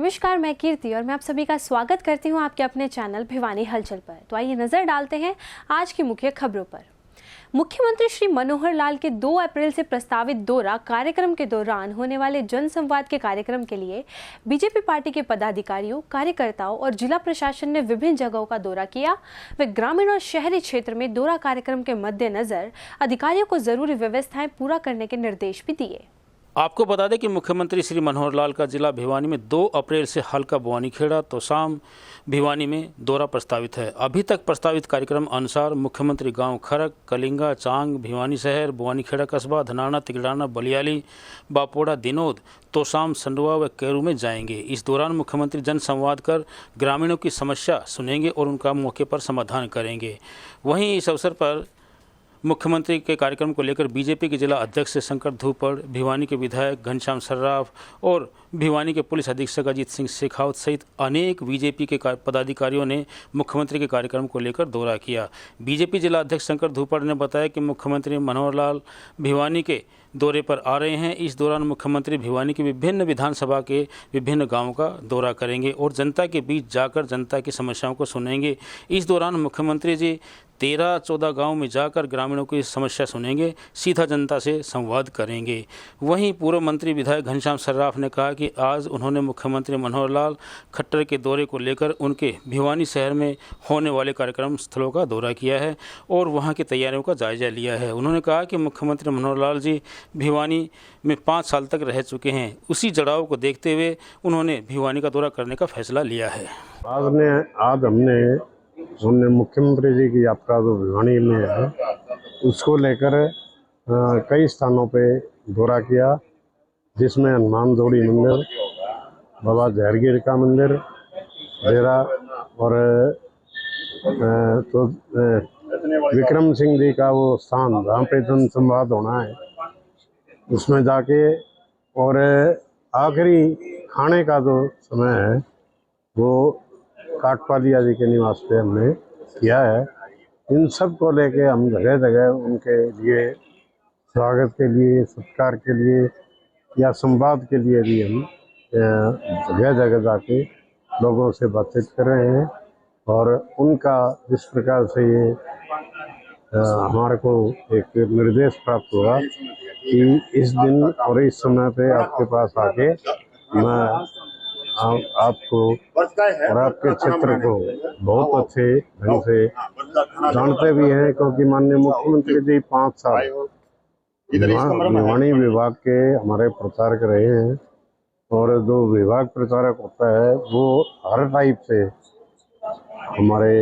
नमस्कार, मैं कीर्ति और मैं आप सभी का स्वागत करती हूं आपके अपने चैनल भिवानी हलचल पर। तो आइए नजर डालते हैं आज की मुख्य खबरों पर। मुख्यमंत्री श्री मनोहर लाल के 2 अप्रैल से प्रस्तावित दौरा कार्यक्रम के दौरान होने वाले जनसंवाद के कार्यक्रम के लिए बीजेपी पार्टी के पदाधिकारियों, कार्यकर्ताओं और जिला प्रशासन ने विभिन्न जगहों का दौरा किया। वे ग्रामीण और शहरी क्षेत्र में दौरा कार्यक्रम के मद्देनजर अधिकारियों को जरूरी व्यवस्थाएं पूरा करने के निर्देश भी दिए। आपको बता दें कि मुख्यमंत्री श्री मनोहर लाल का जिला भिवानी में 2 अप्रैल से हल्का बवानीखेड़ा तो शाम भिवानी में दौरा प्रस्तावित है। अभी तक प्रस्तावित कार्यक्रम अनुसार मुख्यमंत्री गांव खरक, कलिंगा, चांग, भिवानी शहर, बवानीखेड़ा कस्बा, धनाना, तिगड़ाना, बलियाली, बापोड़ा, दिनोद, तोशाम, संडुआ व कैरू में जाएंगे। इस दौरान मुख्यमंत्री जनसंवाद कर ग्रामीणों की समस्या सुनेंगे और उनका मौके पर समाधान करेंगे। वहीं इस अवसर पर मुख्यमंत्री के कार्यक्रम को लेकर बीजेपी के जिला अध्यक्ष शंकर धूपड़, भिवानी के विधायक घनश्याम सर्राफ और भिवानी के पुलिस अधीक्षक अजीत सिंह शेखावत सहित अनेक बीजेपी के पदाधिकारियों ने मुख्यमंत्री के कार्यक्रम को लेकर दौरा किया। बीजेपी जिला अध्यक्ष शंकर धूपड़ ने बताया कि मुख्यमंत्री मनोहर लाल भिवानी के दौरे पर आ रहे हैं। इस दौरान मुख्यमंत्री भिवानी की विभिन्न विधानसभा के विभिन्न गांवों का दौरा करेंगे और जनता के बीच जाकर जनता की समस्याओं को सुनेंगे। इस दौरान मुख्यमंत्री जी 13-14 गांव में जाकर ग्रामीणों की समस्या सुनेंगे, सीधा जनता से संवाद करेंगे। वहीं पूर्व मंत्री विधायक घनश्याम सर्राफ ने कहा कि आज उन्होंने मुख्यमंत्री मनोहर लाल खट्टर के दौरे को लेकर उनके भिवानी शहर में होने वाले कार्यक्रम स्थलों का दौरा किया है और वहां की तैयारियों का जायजा लिया है। उन्होंने कहा कि मुख्यमंत्री मनोहर लाल जी भिवानी में 5 साल तक रह चुके हैं। उसी जड़ाव को देखते हुए उन्होंने भिवानी का दौरा करने का फैसला लिया है। आज हमने मुख्यमंत्री जी की यात्रा जो भिवानी में है उसको लेकर कई स्थानों पे दौरा किया, जिसमें हनुमान जोड़ी मंदिर, बाबा जहरगीर का मंदिर, डेरा और तो विक्रम सिंह जी का वो स्थान जहाँ पे जनसंवाद होना है उसमें जाके, और आखिरी खाने का जो समय है वो काटपालिया जी के निवास पे हमने किया है। इन सब को लेके हम जगह जगह उनके लिए स्वागत के लिए, सत्कार के लिए या संवाद के लिए भी हम जगह जगह जाके लोगों से बातचीत कर रहे हैं। और उनका जिस प्रकार से ये हमारे को एक निर्देश प्राप्त हुआ कि इस दिन और इस समय पे आपके पास आके मैं आपको और आपके क्षेत्र को बहुत अच्छे ढंग से जानते भी हैं, क्योंकि माननीय मुख्यमंत्री जी 5 साल भिवानी विभाग के हमारे प्रचारक रहे हैं। और जो विभाग प्रचारक होता है वो हर टाइप से हमारे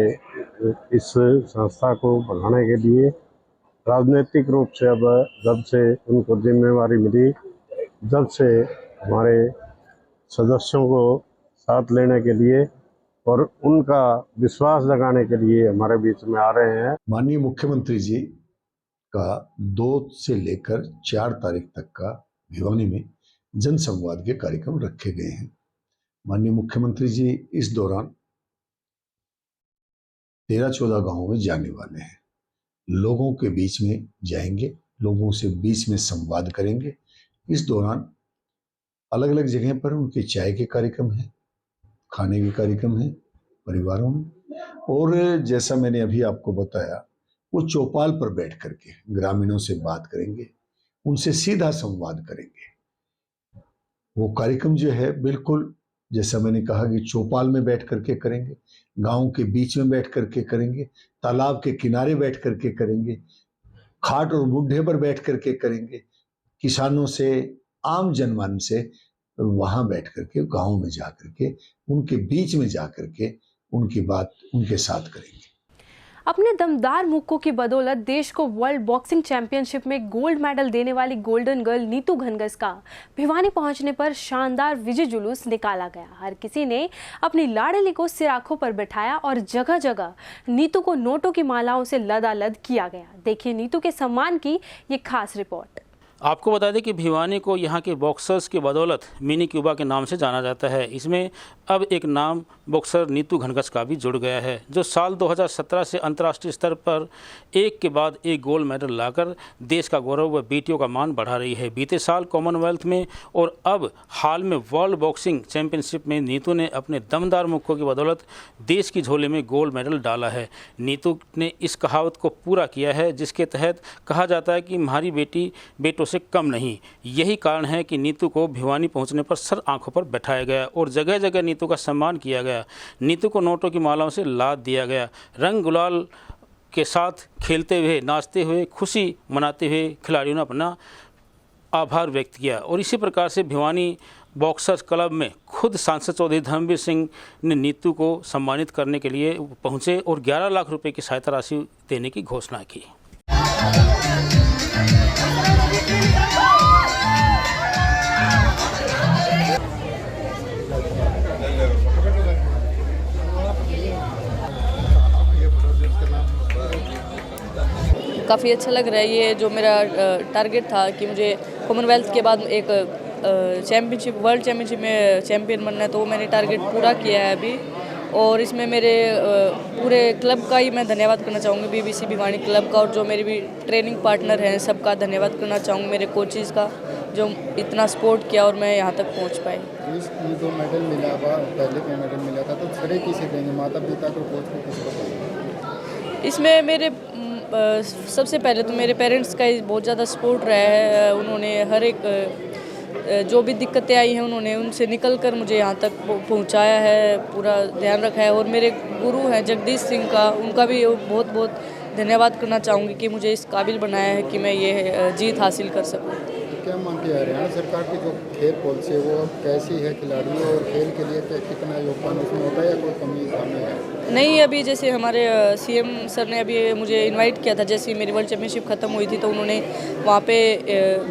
इस संस्था को बढ़ाने के लिए राजनीतिक रूप से अब जब से उनको जिम्मेवारी मिली, जब से हमारे सदस्यों को साथ लेने के लिए और उनका विश्वास जगाने के लिए हमारे बीच में आ रहे हैं। माननीय मुख्यमंत्री जी का 2 से लेकर 4 तारीख तक का भिवानी में जनसंवाद के कार्यक्रम रखे गए हैं। माननीय मुख्यमंत्री जी इस दौरान 13-14 गांवों में जाने वाले हैं, लोगों के बीच में जाएंगे, लोगों से बीच में संवाद करेंगे। इस दौरान अलग अलग जगह पर उनके चाय के कार्यक्रम हैं, खाने के कार्यक्रम हैं परिवारों में, और जैसा मैंने अभी आपको बताया वो चौपाल पर बैठ करके ग्रामीणों से बात करेंगे, उनसे सीधा संवाद करेंगे। वो कार्यक्रम जो है बिल्कुल जैसा मैंने कहा कि चौपाल में बैठ करके करेंगे, गांव के बीच में बैठ करके करेंगे, तालाब के किनारे बैठ करके करेंगे, खाट और बुढ़े पर बैठ करके करेंगे, किसानों से, आम जनमान से वहां बैठ करके गांव में जा करके उनके बीच में जा करके उनकी बात उनके साथ करेंगे। अपने दमदार मुक्कों की बदौलत देश को वर्ल्ड बॉक्सिंग चैंपियनशिप में गोल्ड मेडल देने वाली गोल्डन गर्ल नीतू घनघस का भिवानी पहुंचने पर शानदार विजय जुलूस निकाला गया। हर किसी ने अपनी लाडली को सिराखों पर बिठाया और जगह जगह नीतू को नोटों की मालाओं से लदालद किया गया। देखिए नीतू के सम्मान की ये खास रिपोर्ट। आपको बता दें कि भिवानी को यहाँ के बॉक्सर्स की बदौलत मिनी क्यूबा के नाम से जाना जाता है। इसमें अब एक नाम बॉक्सर नीतू घनघस का भी जुड़ गया है, जो साल 2017 से अंतर्राष्ट्रीय स्तर पर एक के बाद एक गोल्ड मेडल लाकर देश का गौरव व बेटियों का मान बढ़ा रही है। बीते साल कॉमनवेल्थ में और अब हाल में वर्ल्ड बॉक्सिंग चैंपियनशिप में नीतू ने अपने दमदार मुक्कों की बदौलत देश की झोले में गोल्ड मेडल डाला है। नीतू ने इस कहावत को पूरा किया है जिसके तहत कहा जाता है कि हमारी बेटी बेटों से कम नहीं। यही कारण है कि नीतू को भिवानी पहुंचने पर सर आंखों पर बैठाया गया और जगह जगह नीतू का सम्मान किया गया। नीतू को नोटों की मालाओं से लाद दिया गया। रंग गुलाल के साथ खेलते हुए, नाचते हुए, खुशी मनाते हुए खिलाड़ियों ने अपना आभार व्यक्त किया। और इसी प्रकार से भिवानी बॉक्सर्स क्लब में खुद सांसद चौधरी धर्मवीर सिंह ने नीतू को सम्मानित करने के लिए पहुंचे और 11 लाख रुपए की सहायता राशि देने की घोषणा की। काफ़ी अच्छा लग रहा है। ये जो मेरा टारगेट था कि मुझे कॉमनवेल्थ के बाद एक चैम्पियनशिप, वर्ल्ड चैम्पियनशिप में चैम्पियन बनना है, तो वो मैंने टारगेट पूरा किया है अभी। और इसमें मेरे पूरे क्लब का ही मैं धन्यवाद करना चाहूँगी, बीबीसी भिवानी क्लब का, और जो मेरी भी ट्रेनिंग पार्टनर हैं सबका धन्यवाद करना चाहूँगी, मेरे कोचेज़ का जो इतना सपोर्ट किया और मैं यहाँ तक पहुँच पाई। ये जो मेडल मिला हुआ, पहले का मेडल मिला था, तो श्रेय किसे देंगे, माता पिता को, कोच को, किसको देंगे? इसमें मेरे सबसे पहले तो मेरे पेरेंट्स का बहुत ज़्यादा सपोर्ट रहा है। उन्होंने हर एक जो भी दिक्कतें आई हैं उन्होंने उनसे निकल कर मुझे यहाँ तक पहुँचाया है, पूरा ध्यान रखा है। और मेरे गुरु हैं जगदीश सिंह का, उनका भी बहुत बहुत धन्यवाद करना चाहूँगी कि मुझे इस काबिल बनाया है कि मैं ये जीत हासिल कर सकूँ। तो क्या मानती है हरियाणा सरकार की जो खेल पॉलिसी है वो कैसी है, खिलाड़ियों और खेल के लिए कितना योगदान उसमें होता है या कोई कमी है? नहीं, अभी जैसे हमारे सीएम सर ने अभी मुझे इनवाइट किया था, जैसे ही मेरी वर्ल्ड चैम्पियनशिप ख़त्म हुई थी तो उन्होंने वहाँ पे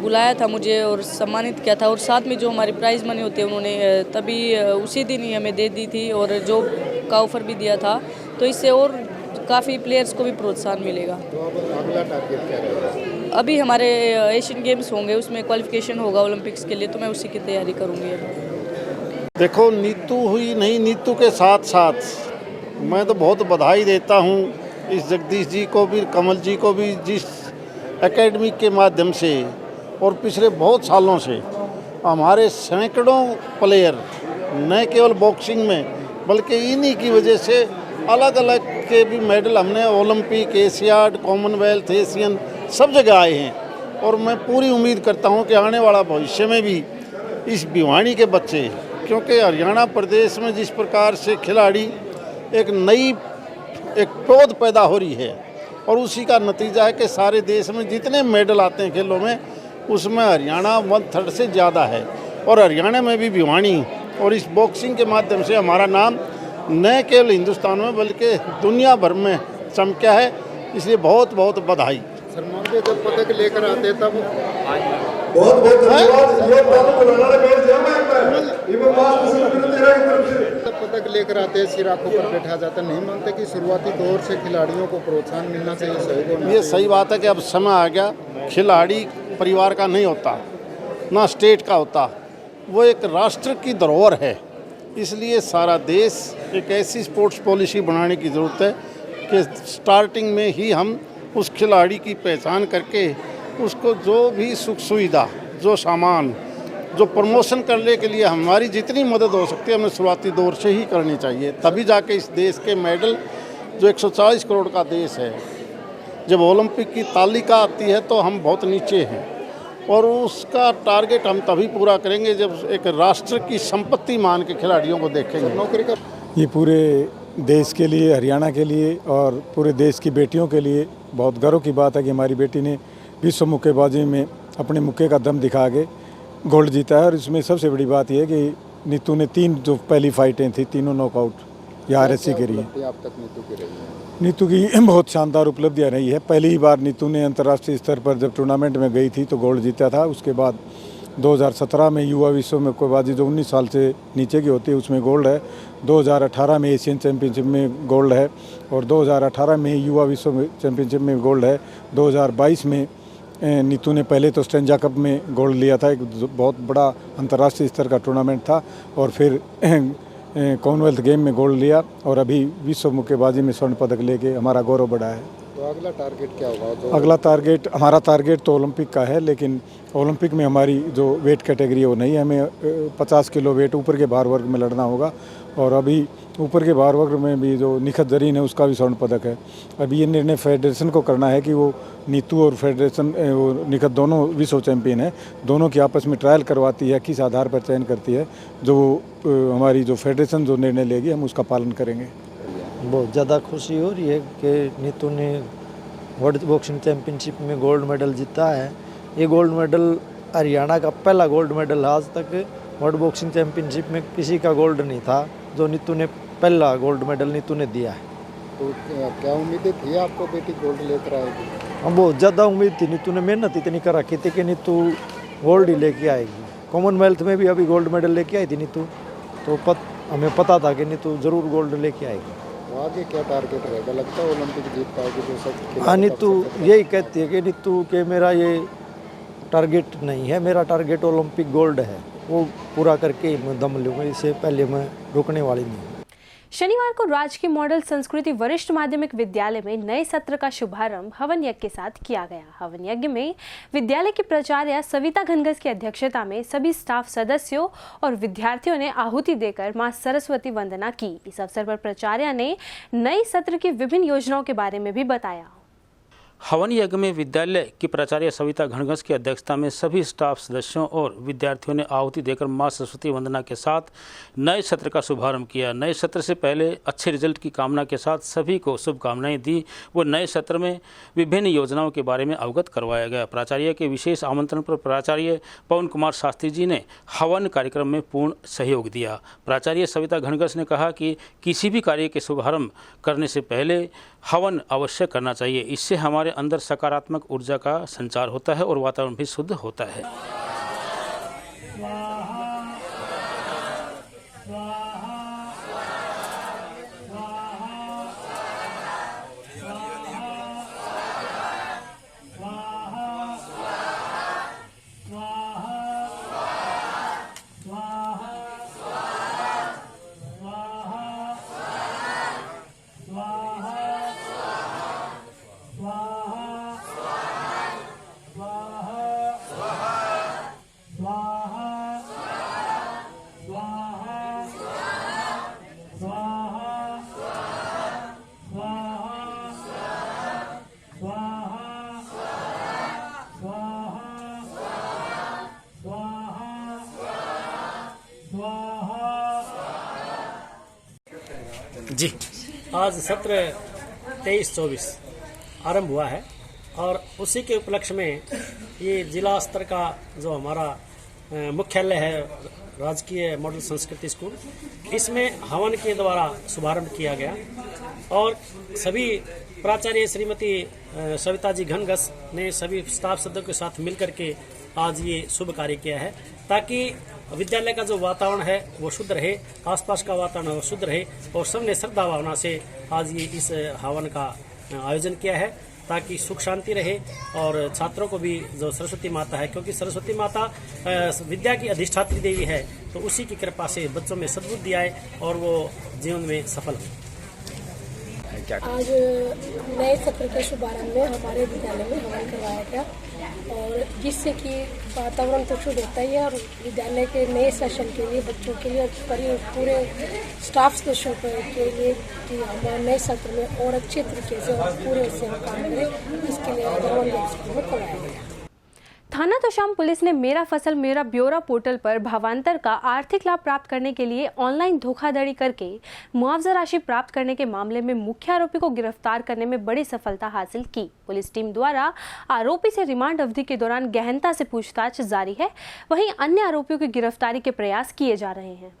बुलाया था मुझे और सम्मानित किया था। और साथ में जो हमारी प्राइज़ मनी होती है उन्होंने तभी उसी दिन ही हमें दे दी थी और जॉब का ऑफ़र भी दिया था, तो इससे और काफ़ी प्लेयर्स को भी प्रोत्साहन मिलेगा। तो अब अगला टारगेट क्या रहेगा? अभी हमारे एशियन गेम्स होंगे, उसमें क्वालिफिकेशन होगा ओलंपिक्स के लिए, तो मैं उसी की तैयारी करूँगी। देखो, नीतू हुई नहीं, नीतू के साथ साथ मैं तो बहुत बधाई देता हूँ इस जगदीश जी को भी, कमल जी को भी, जिस एकेडमी के माध्यम से और पिछले बहुत सालों से हमारे सैकड़ों प्लेयर न केवल बॉक्सिंग में बल्कि इन्हीं की वजह से अलग अलग के भी मेडल हमने ओलंपिक, एशियाड, कॉमनवेल्थ, एशियन सब जगह आए हैं। और मैं पूरी उम्मीद करता हूं कि आने वाला भविष्य में भी इस भिवानी के बच्चे, क्योंकि हरियाणा प्रदेश में जिस प्रकार से खिलाड़ी एक नई पौध पैदा हो रही है और उसी का नतीजा है कि सारे देश में जितने मेडल आते हैं खेलों में उसमें हरियाणा 1/3 से ज़्यादा है। और हरियाणा में भी भिवानी और इस बॉक्सिंग के माध्यम से हमारा नाम न केवल हिंदुस्तान में बल्कि दुनिया भर में चमका है, इसलिए बहुत बहुत बधाई। सलमान जी जब पदक लेकर आते तब पदक लेकर आते सिर आंखों पर बैठा जाता, नहीं मानते कि शुरुआती दौर से खिलाड़ियों को प्रोत्साहन मिलना चाहिए, सहयोग होना चाहिए? ये सही बात है कि अब समय आ गया, खिलाड़ी परिवार का नहीं होता, ना स्टेट का होता, वो एक राष्ट्र की धरोहर है। इसलिए सारा देश एक ऐसी स्पोर्ट्स पॉलिसी बनाने की ज़रूरत है कि स्टार्टिंग में ही हम उस खिलाड़ी की पहचान करके उसको जो भी सुख सुविधा, जो सामान, जो प्रमोशन करने के लिए हमारी जितनी मदद हो सकती है हमें शुरुआती दौर से ही करनी चाहिए। तभी जाके इस देश के मेडल, जो 140 करोड़ का देश है, जब ओलंपिक की तालिका आती है तो हम बहुत नीचे हैं और उसका टारगेट हम तभी पूरा करेंगे जब एक राष्ट्र की संपत्ति मान के खिलाड़ियों को देखेंगे। नौकरी का ये पूरे देश के लिए, हरियाणा के लिए और पूरे देश की बेटियों के लिए बहुत गर्व की बात है कि हमारी बेटी ने विश्व मुक्केबाजी में अपने मुक्के का दम दिखा के गोल्ड जीता है। और इसमें सबसे बड़ी बात यह है कि नीतू ने 3 जो पहली फाइटें थी तीनों नॉकआउट या RSC के रही। आप तक नीतू की रही है? नीतू की बहुत शानदार उपलब्धियाँ रही है। पहली बार नीतू ने अंतर्राष्ट्रीय स्तर पर जब टूर्नामेंट में गई थी तो गोल्ड जीता था। उसके बाद 2017 में युवा विश्व मुक्केबाजी जो 19 साल से नीचे की होती है उसमें गोल्ड है। 2018 में एशियन चैम्पियनशिप में गोल्ड है और 2018 में युवा विश्व चैम्पियनशिप में गोल्ड है। 2022 में नीतू ने पहले तो स्टेंजा कप में गोल्ड लिया था, एक बहुत बड़ा अंतर्राष्ट्रीय स्तर का टूर्नामेंट था, और फिर कॉमनवेल्थ गेम में गोल्ड लिया, और अभी विश्व मुक्केबाजी में स्वर्ण पदक लेके हमारा गौरव बढ़ा है। तो अगला टारगेट क्या होगा? अगला टारगेट, हमारा टारगेट तो ओलंपिक का है, लेकिन ओलंपिक में हमारी जो वेट कैटेगरी है वो नहीं है, हमें 50 किलो वेट ऊपर के भार वर्ग में लड़ना होगा, और अभी ऊपर के भार वर्ग में भी जो निखत जरीन है उसका भी स्वर्ण पदक है। अभी ये निर्णय फेडरेशन को करना है कि वो नीतू और फेडरेशन, वो निखत दोनों विश्व चैंपियन है, दोनों की आपस में ट्रायल करवाती है, किस आधार पर चयन करती है, जो हमारी जो फेडरेशन जो निर्णय लेगी हम उसका पालन करेंगे। बहुत ज़्यादा खुशी हो रही है कि नीतू ने वर्ल्ड बॉक्सिंग चैम्पियनशिप में गोल्ड मेडल जीता है। ये गोल्ड मेडल हरियाणा का पहला गोल्ड मेडल है। आज तक वर्ल्ड बॉक्सिंग चैम्पियनशिप में किसी का गोल्ड नहीं था, जो नीतू ने पहला गोल्ड मेडल नीतू ने दिया है। तो क्या उम्मीदें थी आपको बेटी गोल्ड लेकर आएगी? हाँ, बहुत ज़्यादा उम्मीद थी। नीतू ने मेहनत इतनी कर रखी थी कि नीतू गोल्ड ही लेके आएगी। कॉमनवेल्थ में भी अभी गोल्ड मेडल लेके आई थी नीतू, तो हमें पता था कि नीतू ज़रूर गोल्ड लेके आएगी। तो आगे क्या टारगेट रहेगा? लगता है ओलंपिक जीत पाएगी जो सब? हाँ, नीतू यही कहती है कि नीतू के मेरा ये टारगेट नहीं है, मेरा टारगेट ओलंपिक गोल्ड है, वो पूरा करके मैं दम लूँगा, इससे पहले मैं रुकने वाली नहीं। शनिवार को राजकीय मॉडल संस्कृति वरिष्ठ माध्यमिक विद्यालय में नए सत्र का शुभारंभ हवन यज्ञ के साथ किया गया। हवन यज्ञ में विद्यालय की प्राचार्य सविता घनघस की अध्यक्षता में सभी स्टाफ सदस्यों और विद्यार्थियों ने आहुति देकर मां सरस्वती वंदना की। इस अवसर पर प्राचार्य ने नए सत्र की विभिन्न योजनाओं के बारे में भी बताया। हवन यज्ञ में विद्यालय की प्राचार्य सविता घनघस की अध्यक्षता में सभी स्टाफ सदस्यों और विद्यार्थियों ने आहुति देकर मां सरस्वती वंदना के साथ नए सत्र का शुभारंभ किया। नए सत्र से पहले अच्छे रिजल्ट की कामना के साथ सभी को शुभकामनाएं दी। वो नए सत्र में विभिन्न योजनाओं के बारे में अवगत करवाया गया। प्राचार्य के विशेष आमंत्रण पर प्राचार्य पवन कुमार शास्त्री जी ने हवन कार्यक्रम में पूर्ण सहयोग दिया। प्राचार्य सविता घनघस ने कहा कि किसी भी कार्य के शुभारंभ करने से पहले हवन अवश्य करना चाहिए। इससे हमारे अंदर सकारात्मक ऊर्जा का संचार होता है और वातावरण भी शुद्ध होता है। जी, आज सत्र 23-24 आरंभ हुआ है और उसी के उपलक्ष्य में ये जिला स्तर का जो हमारा मुख्यालय है राजकीय मॉडल संस्कृति स्कूल, इसमें हवन के द्वारा शुभारंभ किया गया और सभी प्राचार्य श्रीमती सविता जी घनघस ने सभी स्टाफ सदस्यों के साथ मिलकर के आज ये शुभ कार्य किया है ताकि विद्यालय का जो वातावरण है वो शुद्ध रहे, आसपास का वातावरण शुद्ध रहे और सबने श्रद्धा भावना से आज ये इस हवन का आयोजन किया है ताकि सुख शांति रहे और छात्रों को भी जो सरस्वती माता है, क्योंकि सरस्वती माता विद्या की अधिष्ठात्री देवी है, तो उसी की कृपा से बच्चों में सद्बुद्धि आए और वो जीवन में सफल हो। आज नए सत्र के शुभारंभ में हमारे विद्यालय में हवन करवाया गया और जिससे कि वातावरण तो शुद्ध होता ही है और विद्यालय के नए सेशन के लिए बच्चों के लिए और पूरे स्टाफ सदस्यों के लिए कि हमारे नए सत्र में और अच्छे तरीके से और पूरे से हम काम करें, इसके लिए हवन स्कूल में करवाया गया। थाना तोशाम पुलिस ने मेरा फसल मेरा ब्यौरा पोर्टल पर भावांतर का आर्थिक लाभ प्राप्त करने के लिए ऑनलाइन धोखाधड़ी करके मुआवजा राशि प्राप्त करने के मामले में मुख्य आरोपी को गिरफ्तार करने में बड़ी सफलता हासिल की। पुलिस टीम द्वारा आरोपी से रिमांड अवधि के दौरान गहनता से पूछताछ जारी है, वहीं अन्य आरोपियों की गिरफ्तारी के प्रयास किए जा रहे हैं।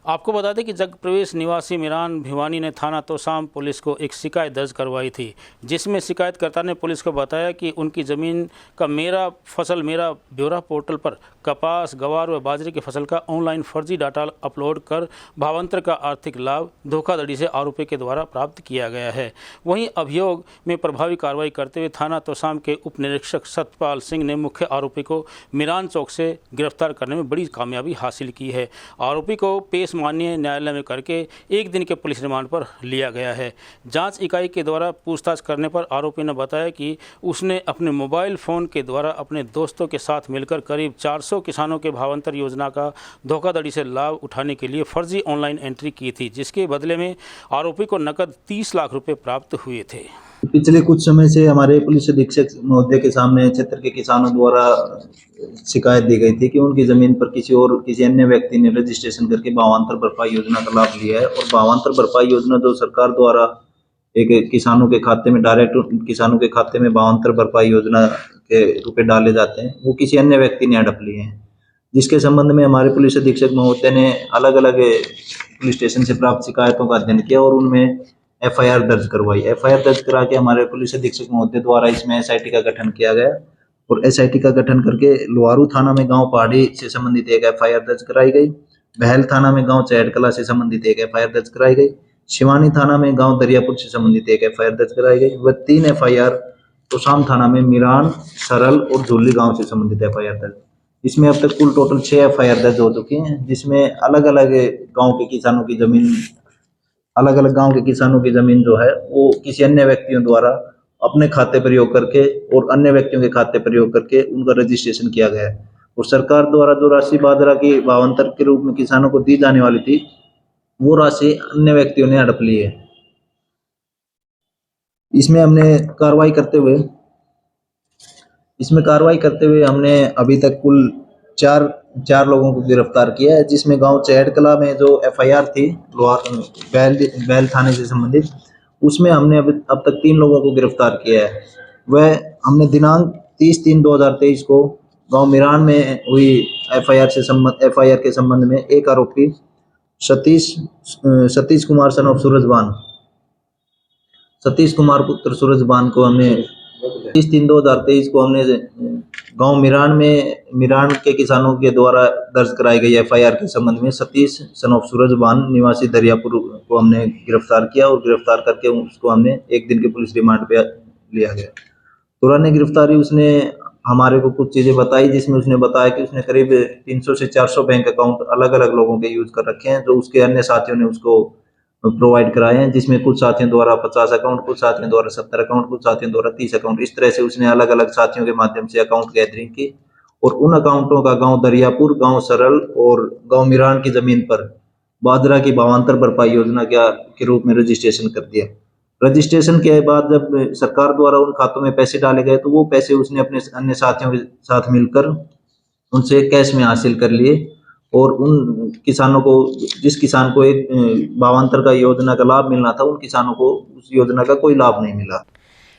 आपको बता दें कि जग प्रवेश निवासी मिरान भिवानी ने थाना तोशाम पुलिस को एक शिकायत दर्ज करवाई थी, जिसमें शिकायतकर्ता ने पुलिस को बताया कि उनकी ज़मीन का मेरा फसल मेरा ब्यौरा पोर्टल पर कपास, गवार व बाजरे की फसल का ऑनलाइन फर्जी डाटा अपलोड कर भावांतर का आर्थिक लाभ धोखाधड़ी से आरोपी के द्वारा प्राप्त किया गया है। वहीं अभियोग में प्रभावी कार्रवाई करते हुए थाना तोशाम के उप निरीक्षक सतपाल सिंह ने मुख्य आरोपी को मिरान चौक से गिरफ्तार करने में बड़ी कामयाबी हासिल की है। आरोपी को पेश माननीय न्यायालय में करके 1 दिन के पुलिस रिमांड पर लिया गया है। जांच इकाई के द्वारा पूछताछ करने पर आरोपी ने बताया कि उसने अपने मोबाइल फ़ोन के द्वारा अपने दोस्तों के साथ मिलकर करीब 400 किसानों के भावांतर योजना का धोखाधड़ी से लाभ उठाने के लिए फर्जी ऑनलाइन एंट्री की थी, जिसके बदले में आरोपी को नकद 30 लाख रुपये प्राप्त हुए थे। पिछले कुछ समय से हमारे पुलिस अधीक्षक महोदय के सामने क्षेत्र के किसानों द्वारा शिकायत दी गई थी कि उनकी जमीन पर किसी अन्य व्यक्ति ने रजिस्ट्रेशन करके भावांतर भरपाई योजना का लाभ लिया है। और भावांतर भरपाई योजना जो सरकार द्वारा एक किसानों के खाते में डायरेक्ट किसानों के खाते में भावांतर भरपाई योजना के रुपए डाले जाते हैं, वो किसी अन्य व्यक्ति ने हड़प लिए हैं, जिसके संबंध में हमारे पुलिस अधीक्षक महोदय ने अलग अलग पुलिस स्टेशन से प्राप्त शिकायतों का अध्ययन किया और उनमें FIR दर्ज करवाई। FIR दर्ज करा के हमारे पुलिस अधीक्षक महोदय द्वारा इसमें SIT का गठन किया गया और SIT का गठन करके लोहारू थाना में गांव पहाड़ी से संबंधित एक FIR दर्ज कराई गई, बहल थाना में गांव चैडकला से संबंधित एक FIR दर्ज कराई गई, शिवानी थाना में गांव दरियापुर से संबंधित एक FIR दर्ज कराई गई व 3 FIR तोशाम थाना में मिरान, सरल और झुल्ली गाँव से संबंधित FIR दर्ज। इसमें अब तक कुल टोटल 6 FIR दर्ज हो चुकी हैं, जिसमें अलग अलग गाँव के किसानों की जमीन जो है वो किसी अन्य व्यक्तियों द्वारा अपने खाते प्रयोग करके और अन्य व्यक्तियों के खाते प्रयोग करके उनका रजिस्ट्रेशन किया गया है। और सरकार द्वारा जो राशि बाजरा की भावांतर के रूप में किसानों को दी जाने वाली थी, वो राशि अन्य व्यक्तियों ने हड़प ली है। इसमें कार्रवाई करते हुए हमने अभी तक कुल चार लोगों को गिरफ्तार किया है, जिसमें गांव चैडकला में जो FIR थी बैल थाने से संबंधित, उसमें हमने अब तक 3 लोगों को गिरफ्तार किया है। वह हमने दिनांक 30/3/2023 को गांव मिरान में हुई FIR के संबंध में एक आरोपी सतीश कुमार सन ऑफ सतीश कुमार पुत्र सूरजबान को हमने 30/3/2023 को हमने गांव मिरान के किसानों के द्वारा दर्ज कराई गई FIR के संबंध में सतीश सन ऑफ सूरजबान निवासी दरियापुर को हमने गिरफ्तार किया और गिरफ्तार करके उसको हमने 1 दिन के पुलिस रिमांड पे लिया गया। दौरान गिरफ्तारी उसने हमारे को कुछ चीजें बताई, जिसमें उसने बताया कि उसने करीब 300 से 400 बैंक अकाउंट अलग अलग लोगों के यूज कर रखे हैं, जो उसके अन्य साथियों ने उसको प्रोवाइड कराए हैं, जिसमें कुछ साथियों द्वारा 50 अकाउंट, कुछ साथियों द्वारा 70 अकाउंट, कुछ साथियों द्वारा 30 अकाउंट, इस तरह से उसने अलग अलग साथियों के माध्यम से अकाउंट गैदरिंग की और उन अकाउंटों का गांव दरियापुर, गांव सरल और गांव मिरान की जमीन पर बाजरा की भावांतर भरपाई योजना के रूप में रजिस्ट्रेशन कर दिया। रजिस्ट्रेशन के बाद जब सरकार द्वारा उन खातों में पैसे डाले गए, तो वो पैसे उसने अपने अन्य साथियों के साथ मिलकर उनसे कैश में हासिल कर लिए और उन किसानों को, जिस किसान को एक भावांतर का योजना का लाभ मिलना था, उन किसानों को उस योजना का कोई लाभ नहीं मिला।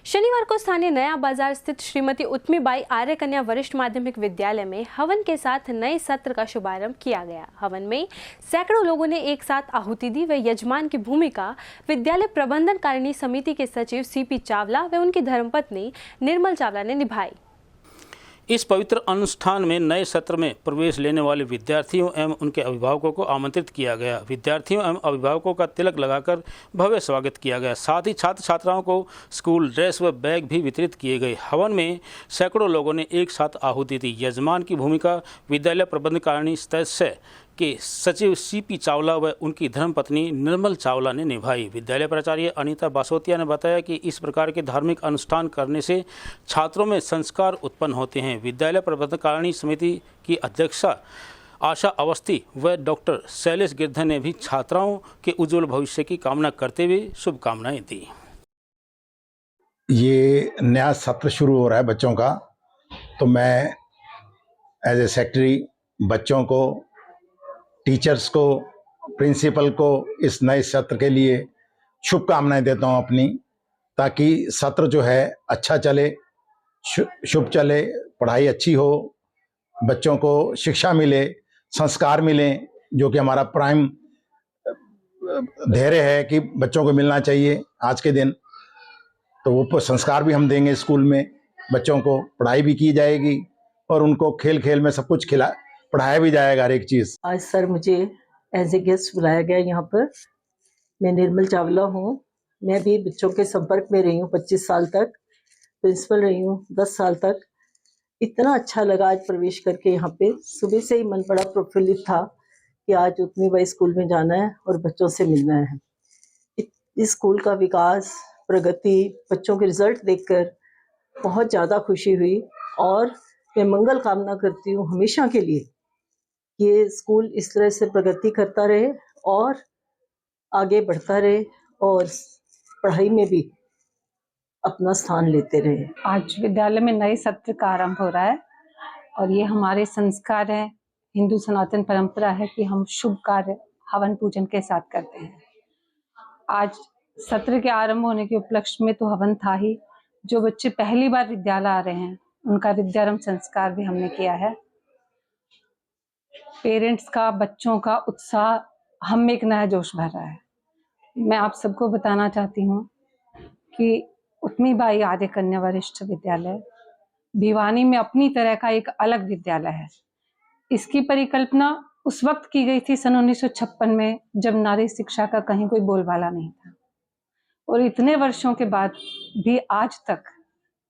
शनिवार को स्थानीय नया बाजार स्थित श्रीमती उत्मीबाई आर्य कन्या वरिष्ठ माध्यमिक विद्यालय में हवन के साथ नए सत्र का शुभारंभ किया गया। हवन में सैकड़ों लोगों ने एक साथ आहुति दी व यजमान की भूमिका विद्यालय प्रबंधन कारिणी समिति के सचिव CP चावला व उनकी धर्मपत्नी निर्मल चावला ने निभाई। इस पवित्र अनुष्ठान में नए सत्र में प्रवेश लेने वाले विद्यार्थियों एवं उनके अभिभावकों को आमंत्रित किया गया। विद्यार्थियों एवं अभिभावकों का तिलक लगाकर भव्य स्वागत किया गया। साथ ही छात्र छात्राओं को स्कूल ड्रेस व बैग भी वितरित किए गए। हवन में सैकड़ों लोगों ने एक साथ आहुति दी। यजमान की भूमिका विद्यालय प्रबंधन कारिणी सदस्य के सचिव CP चावला व उनकी धर्मपत्नी निर्मल चावला ने निभाई। विद्यालय प्राचार्य अनीता बासोतिया ने बताया कि इस प्रकार के धार्मिक अनुष्ठान करने से छात्रों में संस्कार उत्पन्न होते हैं। विद्यालय प्रबंधन कारिणी समिति की अध्यक्षा आशा अवस्थी व डॉक्टर शैलेश गिरधर ने भी छात्राओं के उज्जवल भविष्य की कामना करते हुए शुभकामनाएं दी। ये नया सत्र शुरू हो रहा है बच्चों का, तो मैं एज ए सेक्रेटरी बच्चों को, टीचर्स को, प्रिंसिपल को इस नए सत्र के लिए शुभकामनाएं देता हूं अपनी, ताकि सत्र जो है अच्छा चले, शुभ चले, पढ़ाई अच्छी हो, बच्चों को शिक्षा मिले, संस्कार मिले, जो कि हमारा प्राइम धैर्य है कि बच्चों को मिलना चाहिए आज के दिन, तो वो संस्कार भी हम देंगे स्कूल में, बच्चों को पढ़ाई भी की जाएगी और उनको खेल खेल में सब कुछ पढ़ाया भी जाएगा हर एक चीज़। आज सर मुझे एज ए गेस्ट बुलाया गया यहाँ पर। मैं निर्मल चावला हूँ। मैं भी बच्चों के संपर्क में रही हूँ 25 साल तक, प्रिंसिपल रही हूँ 10 साल तक। इतना अच्छा लगा आज प्रवेश करके यहाँ पे। सुबह से ही मन बड़ा प्रफुल्लित था कि आज उत्तमी बाई स्कूल में जाना है और बच्चों से मिलना है। इस स्कूल का विकास, प्रगति, बच्चों के रिजल्ट देखकर बहुत ज़्यादा खुशी हुई और मैं मंगल कामना करती हूँ हमेशा के लिए कि ये स्कूल इस तरह से प्रगति करता रहे और आगे बढ़ता रहे और पढ़ाई में भी अपना स्थान लेते रहे। आज विद्यालय में नए सत्र का आरंभ हो रहा है और ये हमारे संस्कार है, हिंदू सनातन परंपरा है कि हम शुभ कार्य हवन पूजन के साथ करते हैं। आज सत्र के आरंभ होने के उपलक्ष्य में तो हवन था ही, जो बच्चे पहली बार विद्यालय आ रहे हैं उनका विद्यारंभ संस्कार भी हमने किया है। पेरेंट्स का, बच्चों का उत्साह हम में एक नया जोश भर रहा है। मैं आप सबको बताना चाहती हूँ कि उत्तमी बाई आर्य कन्या वरिष्ठ विद्यालय भिवानी में अपनी तरह का एक अलग विद्यालय है। इसकी परिकल्पना उस वक्त की गई थी सन 1956 में, जब नारी शिक्षा का कहीं कोई बोलबाला नहीं था। और इतने वर्षों के बाद भी आज तक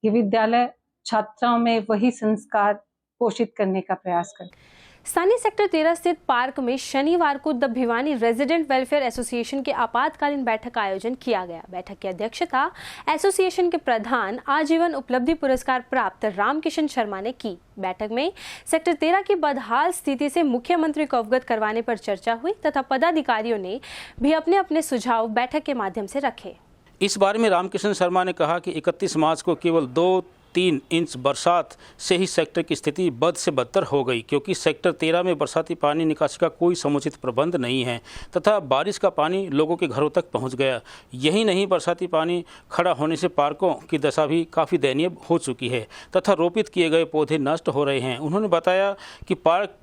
ये विद्यालय छात्राओं में वही संस्कार पोषित करने का प्रयास करता है। स्थानीय सेक्टर 13 स्थित पार्क में शनिवार को the Bhiwani resident welfare association के आपातकालीन बैठक का आयोजन किया गया। बैठक की अध्यक्षता एसोसिएशन के प्रधान आजीवन उपलब्धि पुरस्कार प्राप्त रामकिशन शर्मा ने की। बैठक में सेक्टर 13 की बदहाल स्थिति से मुख्यमंत्री को अवगत करवाने पर चर्चा हुई तथा पदाधिकारियों ने भी अपने अपने सुझाव बैठक के माध्यम से रखे। इस बारे में रामकिशन शर्मा ने कहा कि 31 मार्च को केवल 2-3 इंच बरसात से ही सेक्टर की स्थिति बद से बदतर हो गई, क्योंकि सेक्टर 13 में बरसाती पानी निकासी का कोई समुचित प्रबंध नहीं है तथा बारिश का पानी लोगों के घरों तक पहुंच गया। यही नहीं, बरसाती पानी खड़ा होने से पार्कों की दशा भी काफ़ी दयनीय हो चुकी है तथा रोपित किए गए पौधे नष्ट हो रहे हैं। उन्होंने बताया कि पार्क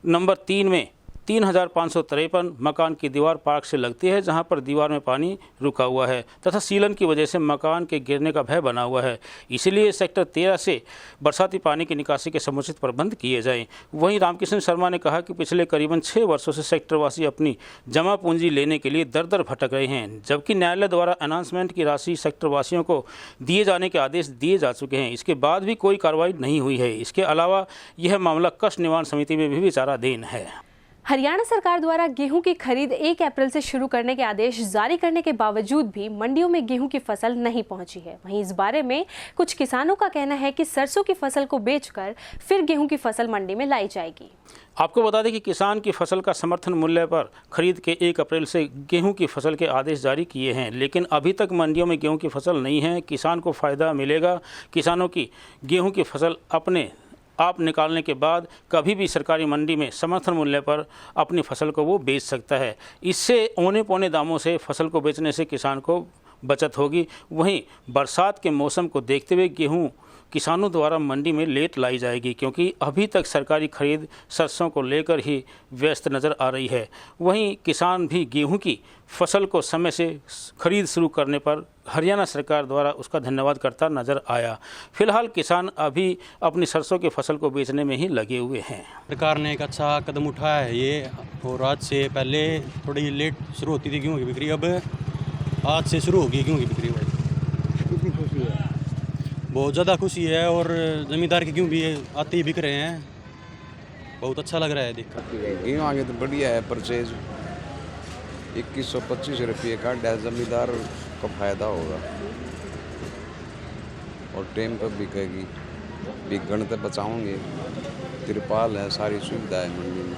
नंबर 3 में 3553 मकान की दीवार पार्क से लगती है, जहां पर दीवार में पानी रुका हुआ है तथा सीलन की वजह से मकान के गिरने का भय बना हुआ है। इसलिए सेक्टर 13 से बरसाती पानी की निकासी के समुचित प्रबंध किए जाएं। वहीं रामकिशन शर्मा ने कहा कि पिछले करीबन 6 वर्षों से सेक्टरवासी अपनी जमा पूंजी लेने के लिए दर दर भटक रहे हैं, जबकि न्यायालय द्वारा अनाउंसमेंट की राशि सेक्टरवासियों को दिए जाने के आदेश दिए जा चुके हैं। इसके बाद भी कोई कार्रवाई नहीं हुई है। इसके अलावा यह मामला कष्ट निवारण समिति में भी विचाराधीन है। हरियाणा सरकार द्वारा गेहूं की खरीद 1 अप्रैल से शुरू करने के आदेश जारी करने के बावजूद भी मंडियों में गेहूं की फसल नहीं पहुंची है। वहीं इस बारे में कुछ किसानों का कहना है कि सरसों की फसल को बेचकर फिर गेहूं की फसल मंडी में लाई जाएगी। आपको बता दें कि किसान की फसल का समर्थन मूल्य पर खरीद के 1 अप्रैल से गेहूं की फसल के आदेश जारी किए हैं, लेकिन अभी तक मंडियों में गेहूं की फसल नहीं है। किसान को फ़ायदा मिलेगा। किसानों की गेहूं की फसल अपने आप निकालने के बाद कभी भी सरकारी मंडी में समर्थन मूल्य पर अपनी फसल को वो बेच सकता है। इससे औने पौने दामों से फसल को बेचने से किसान को बचत होगी। वहीं बरसात के मौसम को देखते हुए गेहूं किसानों द्वारा मंडी में लेट लाई जाएगी, क्योंकि अभी तक सरकारी खरीद सरसों को लेकर ही व्यस्त नज़र आ रही है। वहीं किसान भी गेहूं की फसल को समय से खरीद शुरू करने पर हरियाणा सरकार द्वारा उसका धन्यवाद करता नजर आया। फिलहाल किसान अभी अपनी सरसों की फसल को बेचने में ही लगे हुए हैं। सरकार ने एक अच्छा कदम उठाया है ये, और आज से पहले थोड़ी लेट शुरू होती थी गेहूँ की बिक्री, अब आज से शुरू होगी गेहूँ की बिक्री। कितनी खुशी है? बहुत ज़्यादा खुशी है, और ज़मींदार के गेहूँ भी आते ही बिक रहे हैं। बहुत अच्छा लग रहा है देखकर। गेहूँ आगे तो बढ़िया है, परचेज 2125 रुपये का ज़मींदार को फायदा होगा और टाइम पर बिकेगी। बिकने तो बचाओगे, तिरपाल है, सारी सुविधा है मंडी में।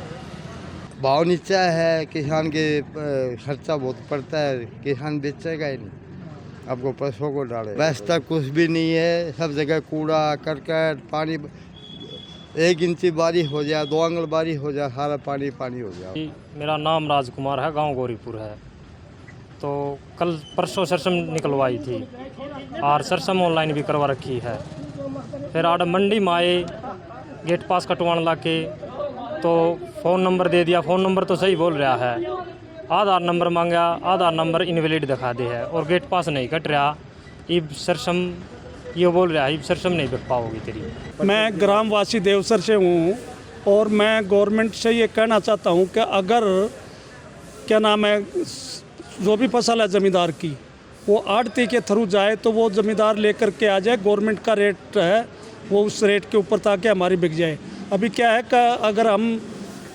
भाव नीचा है, किसान के खर्चा बहुत पड़ता है, किसान बेचेगा ही नहीं, आपको पैसों को डाले। वैसे तक कुछ भी नहीं है, सब जगह कूड़ा करकट, पानी 1 इंची बारिश हो जाए, 2 आंगल बारिश हो जाए, सारा पानी पानी हो जाए। मेरा नाम राजकुमार है, गांव गौरीपुर है। तो कल परसों सरसम निकलवाई थी और सरसम ऑनलाइन भी करवा रखी है। फिर आड़ मंडी में आए, गेट पास कटवाने ला के तो फ़ोन नंबर दे दिया। फ़ोन नंबर तो सही बोल रहा है, आधार नंबर मांगा, आधार नंबर इनवैलिड दिखा दे है और गेट पास नहीं कट रहा। इब सरसम ये बोल रहा है, इब सरसम नहीं कर पाओगी तेरी। मैं ग्रामवासी देवसर से हूँ और मैं गवर्नमेंट से ये कहना चाहता हूँ कि अगर क्या नाम है जो भी फसल है ज़मींदार की वो आड़ती के थ्रू जाए तो वो ज़मींदार लेकर के आ जाए। गवर्नमेंट का रेट है वो उस रेट के ऊपर ताकि हमारी बिक जाए। अभी क्या है कि अगर हम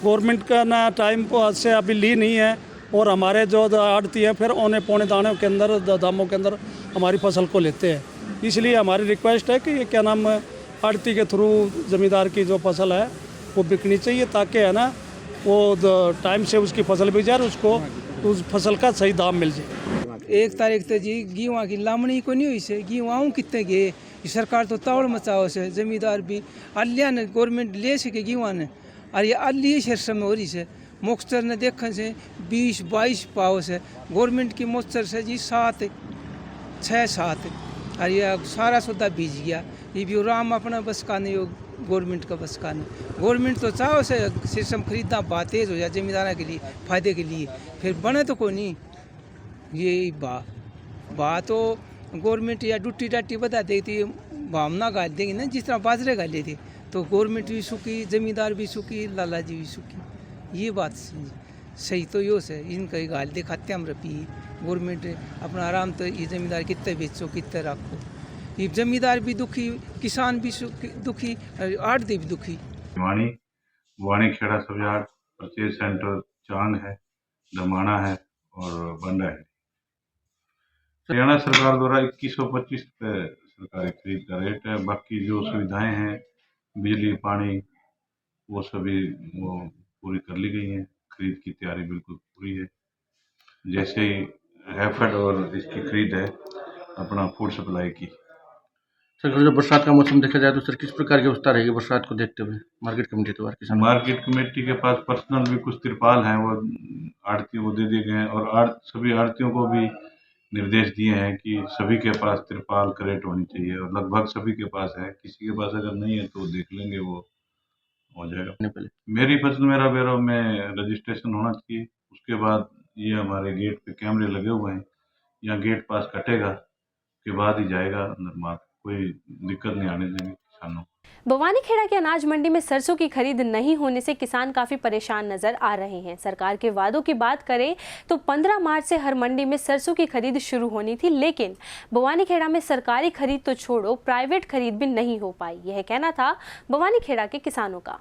गवर्नमेंट का ना टाइम से अभी ली नहीं है और हमारे जो आड़ती हैं फिर औने पौने दानों के अंदर दामों के अंदर हमारी फसल को लेते हैं। इसलिए हमारी रिक्वेस्ट है कि ये क्या नाम है आड़ती के थ्रू ज़मींदार की जो फसल है वो बिकनी चाहिए ताकि है ना वो टाइम से उसकी फसल बिक जाए, उसको उस फसल का सही दाम मिल जाए। 1 तारीख तो जी गेहूँ की लामणी को नहीं हुई से गेहूँ कितने गए सरकार तो तावड़ मचाओ से जमींदार भी अलिया ने गवर्नमेंट ले सके गेहूँ ने और ये अली शर्ष में हो रही से मुख्तर ने देखने से 20-22 पाओ से गवर्नमेंट की मुख्तर से जी 7-6 और ये सारा सौदा बीज गया। ये भी राम अपना बस का नहीं हो, गवर्नमेंट का बस का नहीं। गवर्नमेंट तो चाहो से सिस्टम खरीदना बात तेज हो जाए जमींदारों के लिए फ़ायदे के लिए, फिर बने तो कोई नहीं। ये बात तो गवर्नमेंट या डुट्टी डाटी बता देती भावना गाल देंगे ना, जिस तरह बाजरे गाले थे तो गवर्नमेंट भी सुखी, जमींदार भी सुखी, लाला जी भी सुखी। ये बात सही तो यो से इनका गाल दे खाते हम रपी गवर्नमेंट अपना आराम तो ये जमींदार कितने बेचो कितने रखो। ये जमींदार भी दुखी, किसान भी दुखी, आड़ती भी दुखी। भिवानी खेड़ा सब यार्ड परचेज सेंटर चांग है, दमाना है और बंडा है। हरियाणा सरकार द्वारा 2125 रुपये सरकारी खरीद का रेट है। बाकी जो सुविधाएं हैं बिजली पानी वो सभी वो पूरी कर ली गई हैं। खरीद की तैयारी बिल्कुल पूरी है। जैसे ही हैफेड और इसकी खरीद है अपना फूड सप्लाई की। सर जो बरसात का मौसम देखा जाए तो सर किस प्रकार की व्यवस्था रहेगी बरसात को देखते हुए मार्केट कमेटी द्वारा किसान? मार्केट कमेटी के पास पर्सनल भी कुछ तिरपाल हैं वो आड़तियों को दे दिए गए हैं और सभी आड़तियों को भी निर्देश दिए हैं कि सभी के पास तिरपाल क्रेट होनी चाहिए और लगभग सभी के पास है। किसी के पास अगर नहीं है तो देख लेंगे, वो हो जाएगा। मेरी फसल मेरा ब्यूरो में रजिस्ट्रेशन होना चाहिए। उसके बाद ये हमारे गेट पे कैमरे लगे हुए हैं, यहाँ गेट पास कटेगा के बाद ही जाएगा अंदर माल। कोई दिक्कत नहीं आने देंगे किसानों। बवानीखेड़ा के अनाज मंडी में सरसों की खरीद नहीं होने से किसान काफी परेशान नजर आ रहे हैं। सरकार के वादों की बात करें तो 15 मार्च से हर मंडी में सरसों की खरीद शुरू होनी थी, लेकिन बवानीखेड़ा में सरकारी खरीद तो छोड़ो प्राइवेट खरीद भी नहीं हो पाई। यह कहना था बवानीखेड़ा के किसानों का।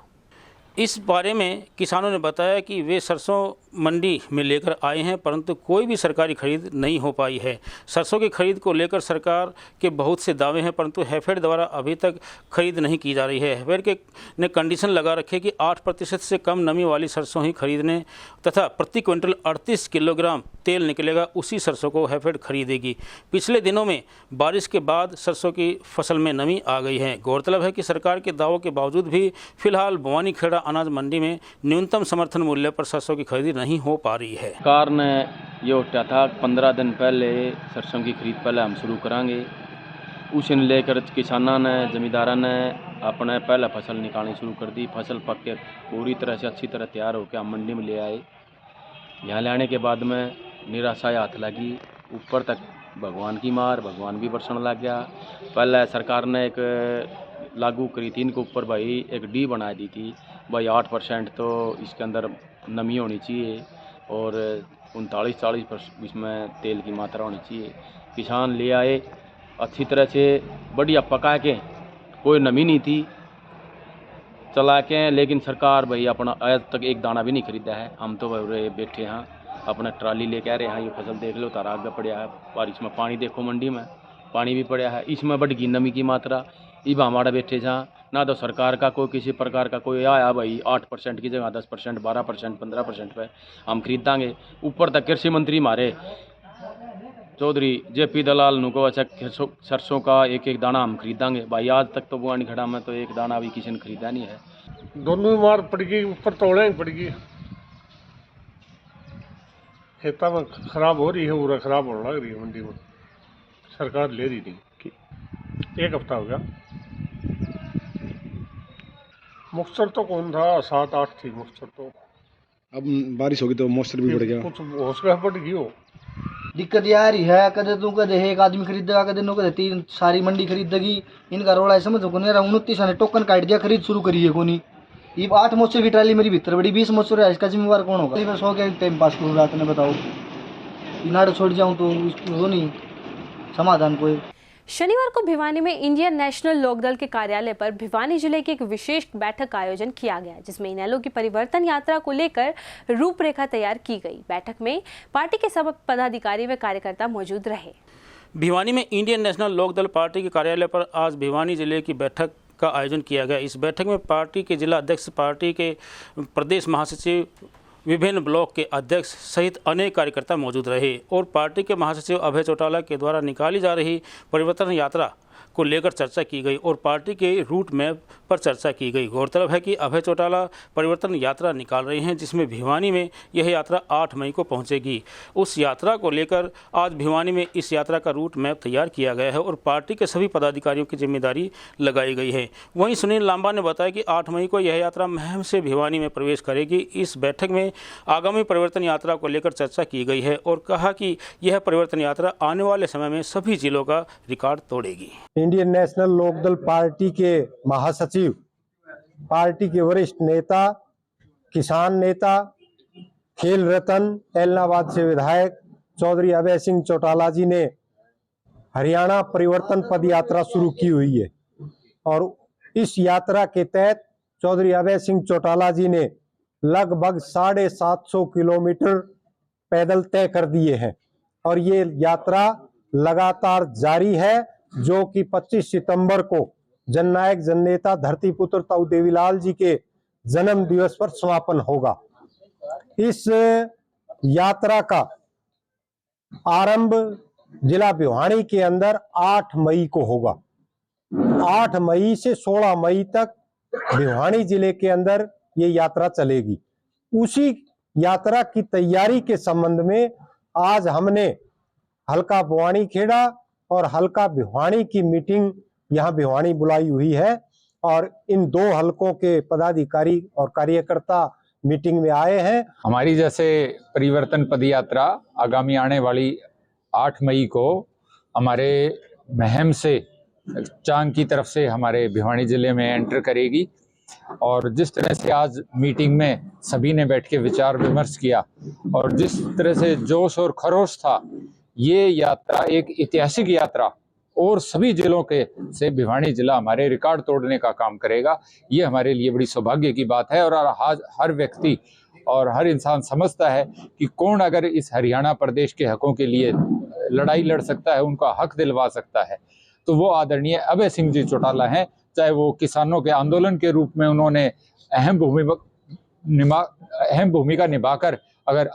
इस बारे में किसानों ने बताया कि वे सरसों मंडी में लेकर आए हैं परंतु कोई भी सरकारी खरीद नहीं हो पाई है। सरसों की खरीद को लेकर सरकार के बहुत से दावे हैं परंतु हैफेड द्वारा अभी तक खरीद नहीं की जा रही है। हैफेड ने कंडीशन लगा रखे कि 8% से कम नमी वाली सरसों ही खरीदने तथा प्रति क्विंटल 38 किलोग्राम तेल निकलेगा उसी सरसों को हैफेड खरीदेगी। पिछले दिनों में बारिश के बाद सरसों की फसल में नमी आ गई है। गौरतलब है कि सरकार के दावों के बावजूद भी फिलहाल बवानीखेड़ा अनाज मंडी में न्यूनतम समर्थन मूल्य पर सरसों की खरीद नहीं हो पा रही है। सरकार ने ये उठा था 15 दिन पहले सरसों की खरीद पहले हम शुरू करांगे, उसे लेकर किसानों ने जमींदारों ने अपने पहले फसल निकालनी शुरू कर दी। फसल पक के पूरी तरह से अच्छी तरह तैयार होकर हम मंडी में ले आए। यहाँ ले आने के बाद में निराशा हाथ लगी, ऊपर तक भगवान की मार, भगवान भी बरसने लग गया। पहले सरकार ने एक लागू करी थी इनके ऊपर भाई एक डी बना दी थी भाई 8% तो इसके अंदर नमी होनी चाहिए और 39-40% इसमें तेल की मात्रा होनी चाहिए। किसान ले आए अच्छी तरह से बढ़िया पका के, कोई नमी नहीं थी चला के, लेकिन सरकार भाई अपना आज तक एक दाना भी नहीं खरीदा है। हम तो बैठे हैं अपना ट्राली लेके आ रहे हैं, ये फसल देख लो तारा आगे पड़ा है, बारिश में पानी देखो मंडी में पानी भी पड़ा है, इसमें बढ़ गई नमी की मात्रा। इब हमारा बैठे जहाँ ना तो सरकार का कोई किसी प्रकार का कोई आया भाई 8% की जगह 10%, 12%, 15% पे हम खरीदांगे। ऊपर तक कृषि मंत्री हमारे चौधरी JP दलाल नु को अच्छा सरसों का एक दाना हम खरीदांगे भाई। आज तक तो बवानीखेड़ा में तो एक दाना भी किसी ने खरीदा नहीं है। दोनों मार पड़ गई, ऊपर तोड़े ही पड़ गई, खेता में खराब हो रही है, पूरा खराब होने लग रही है मंडी में। सरकार ले रही नहीं, 1 हफ्ता हो गया। मुक्तसर तो कौन था, 7-8 थी मुक्तसर तो। अब बारिश होगी तो मॉइस्चर भी बढ़ गया, कुछ हौसला बढ़ गई हो। दिक्कत ये आ रही है, कदे तू कदे एक आदमी खरीदेगा, कदे नो कदे तीन सारी मंडी खरीदेगी। इनका रोड़ा है समझ को नहीं रहा। 29 ने टोकन काट दिया, खरीद शुरू करी है कोनी। ये 8 मॉइस्चर की ट्राली मेरी भीतर बड़ी, 20 मॉइस्चर है, इसका जिम्मेवार कौन होगा? मैं सो के टाइम पास करूँ रात में, बताओ नाड़ छोड़ जाऊँ तो वो नहीं समाधान कोई। शनिवार को भिवानी में इंडियन नेशनल लोकदल के कार्यालय पर भिवानी जिले की एक विशेष बैठक का आयोजन किया गया, जिसमें इनेलो की परिवर्तन यात्रा को लेकर रूपरेखा तैयार की गई। बैठक में पार्टी के सब पदाधिकारी व कार्यकर्ता मौजूद रहे। भिवानी में इंडियन नेशनल लोकदल पार्टी के कार्यालय पर आज भिवानी जिले की बैठक का आयोजन किया गया। इस बैठक में पार्टी के जिला अध्यक्ष, पार्टी के प्रदेश महासचिव, विभिन्न ब्लॉक के अध्यक्ष सहित अनेक कार्यकर्ता मौजूद रहे और पार्टी के महासचिव अभय चौटाला के द्वारा निकाली जा रही परिवर्तन यात्रा को लेकर चर्चा की गई और पार्टी के रूट मैप पर चर्चा की गई। गौरतलब है कि अभय चौटाला परिवर्तन यात्रा निकाल रहे हैं, जिसमें भिवानी में यह यात्रा 8 मई को पहुंचेगी। उस यात्रा को लेकर आज भिवानी में इस यात्रा का रूट मैप तैयार किया गया है और पार्टी के सभी पदाधिकारियों की जिम्मेदारी लगाई गई है। वहीं सुनील लांबा ने बताया कि 8 मई को यह यात्रा महम से भिवानी में प्रवेश करेगी। इस बैठक में आगामी परिवर्तन यात्रा को लेकर चर्चा की गई है और कहा कि यह परिवर्तन यात्रा आने वाले समय में सभी जिलों का रिकॉर्ड तोड़ेगी। इंडियन नेशनल लोकदल पार्टी के महासचिव, पार्टी के वरिष्ठ नेता, किसान नेता, खेल रत्न, एलनाबाद से विधायक चौधरी अभय सिंह चौटाला जी ने हरियाणा परिवर्तन पद यात्रा शुरू की हुई है और इस यात्रा के तहत चौधरी अभय सिंह चौटाला जी ने लगभग 750 किलोमीटर पैदल तय कर दिए हैं और ये यात्रा लगातार जारी है, जो कि 25 सितंबर को जननायक जननेता धरतीपुत्र ताऊ देवीलाल जी के जन्म दिवस पर समापन होगा। इस यात्रा का आरंभ जिला भिवानी के अंदर 8 मई को होगा। 8 मई से 16 मई तक भिवानी जिले के अंदर ये यात्रा चलेगी। उसी यात्रा की तैयारी के संबंध में आज हमने हल्का बुआनी खेड़ा और हल्का भिवानी की मीटिंग यहाँ भिवानी बुलाई हुई है और इन 2 हलकों के पदाधिकारी और कार्यकर्ता मीटिंग में आए हैं। हमारी जैसे परिवर्तन पदयात्रा आगामी आने वाली 8 मई को हमारे महम से चांग की तरफ से हमारे भिवानी जिले में एंटर करेगी और जिस तरह से आज मीटिंग में सभी ने बैठ के विचार विमर्श किया और जिस तरह से जोश और खरोश था, ये यात्रा एक ऐतिहासिक यात्रा और सभी जिलों के से भिवानी जिला हमारे रिकॉर्ड तोड़ने का काम करेगा। ये हमारे लिए बड़ी सौभाग्य की बात है और आज हर व्यक्ति और हर इंसान समझता है कि कौन अगर इस हरियाणा प्रदेश के हकों के लिए लड़ाई लड़ सकता है, उनका हक दिलवा सकता है, तो वो आदरणीय अभय सिंह जी चौटाला हैं। चाहे वो किसानों के आंदोलन के रूप में उन्होंने अहम भूमिका निभाकर अगर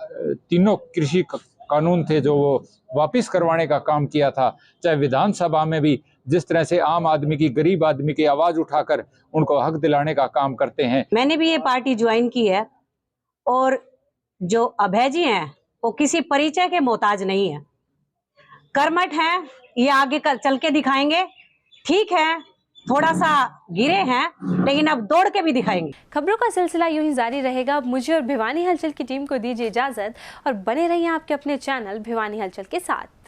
तीनों कृषि कानून थे जो वो वापस करवाने का काम किया था, चाहे विधानसभा में भी जिस तरह से आम आदमी की, गरीब आदमी की आवाज उठाकर उनको हक दिलाने का काम करते हैं। मैंने भी ये पार्टी ज्वाइन की है और जो अभय जी हैं वो किसी परिचय के मोहताज नहीं है, कर्मठ हैं, ये आगे चल के दिखाएंगे। ठीक है, थोड़ा सा गिरे हैं लेकिन अब दौड़ के भी दिखाएंगे। खबरों का सिलसिला यूं ही जारी रहेगा। मुझे और भिवानी हलचल की टीम को दीजिए इजाजत और बने रहिए आपके अपने चैनल भिवानी हलचल के साथ।